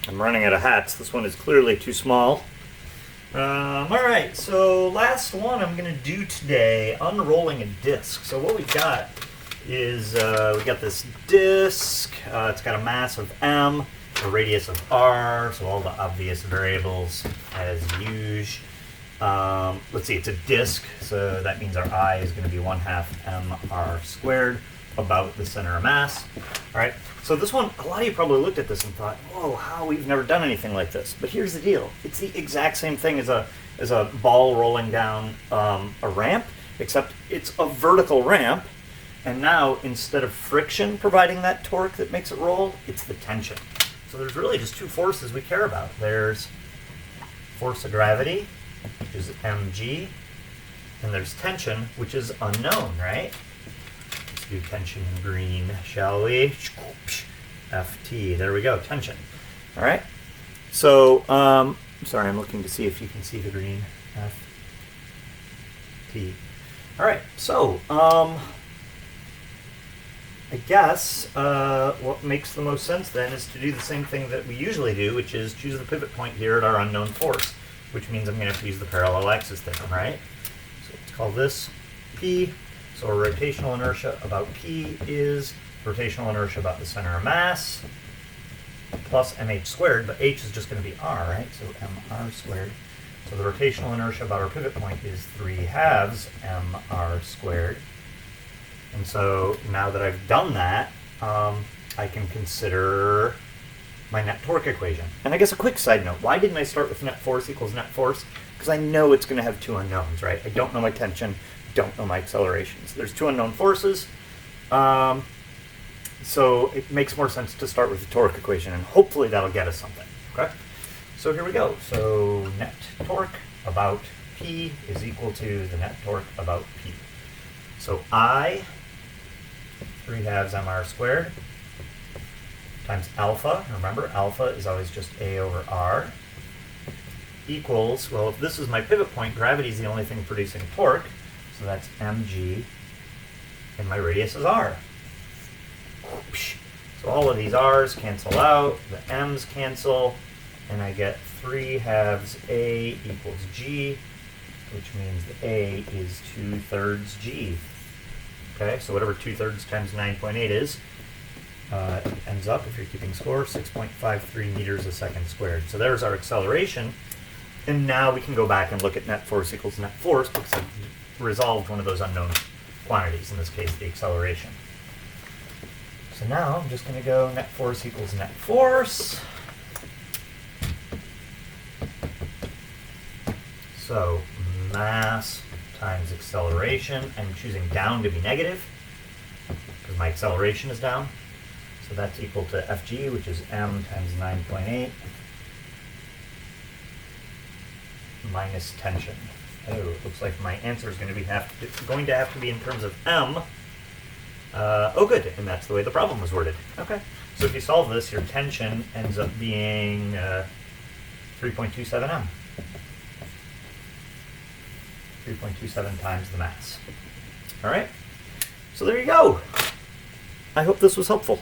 I'm running out of hats. This one is clearly too small. Alright, so last one I'm going to do today, unrolling a disc. So what we've got is we got this disc. It's got a mass of m, a radius of r, so all the obvious variables as usual. Let's see, it's a disk, so that means our I is going to be 1/2 mr squared, about the center of mass. All right, so this one, a lot of you probably looked at this and thought, whoa, how we've never done anything like this. But here's the deal. It's the exact same thing as a ball rolling down a ramp, except it's a vertical ramp. And now, instead of friction providing that torque that makes it roll, it's the tension. So there's really just two forces we care about. There's force of gravity, which is mg, and there's tension, which is unknown, right? Let's do tension in green, shall we? Ft, there we go, tension. All right, so, sorry, I'm looking to see if you can see the green, Ft. All right, so, I guess what makes the most sense then is to do the same thing that we usually do, which is choose the pivot point here at our unknown force, which means I'm going to have to use the parallel axis theorem, right? So let's call this P. So our rotational inertia about P is rotational inertia about the center of mass plus mh squared, but h is just going to be r, right? So mr squared. So the rotational inertia about our pivot point is 3/2 mr squared. And so now that I've done that, I can consider my net torque equation. And I guess a quick side note, why didn't I start with net force equals net force? Because I know it's going to have two unknowns, right? I don't know my tension, don't know my accelerations. There's two unknown forces, so it makes more sense to start with the torque equation, and hopefully that'll get us something, okay? So here we go. So net torque about P is equal to the net torque about P. So I, 3/2 mr squared, times alpha, remember alpha is always just a over r, equals, well, if this is my pivot point, gravity is the only thing producing torque, so that's mg, and my radius is r. So all of these r's cancel out, the m's cancel, and I get 3/2 a equals g, which means the a is 2/3 g. Okay, so whatever 2/3 times 9.8 is, ends up, if you're keeping score, 6.53 meters a second squared. So there's our acceleration. And now we can go back and look at net force equals net force because I've resolved one of those unknown quantities, in this case the acceleration. So now I'm just going to go net force equals net force. So mass times acceleration. I'm choosing down to be negative because my acceleration is down. So that's equal to Fg, which is m times 9.8 minus tension. Oh, it looks like my answer is going to have to be in terms of m. Oh, good, and that's the way the problem was worded. Okay, so if you solve this, your tension ends up being 3.27 m. 3.27 times the mass. All right, so there you go. I hope this was helpful.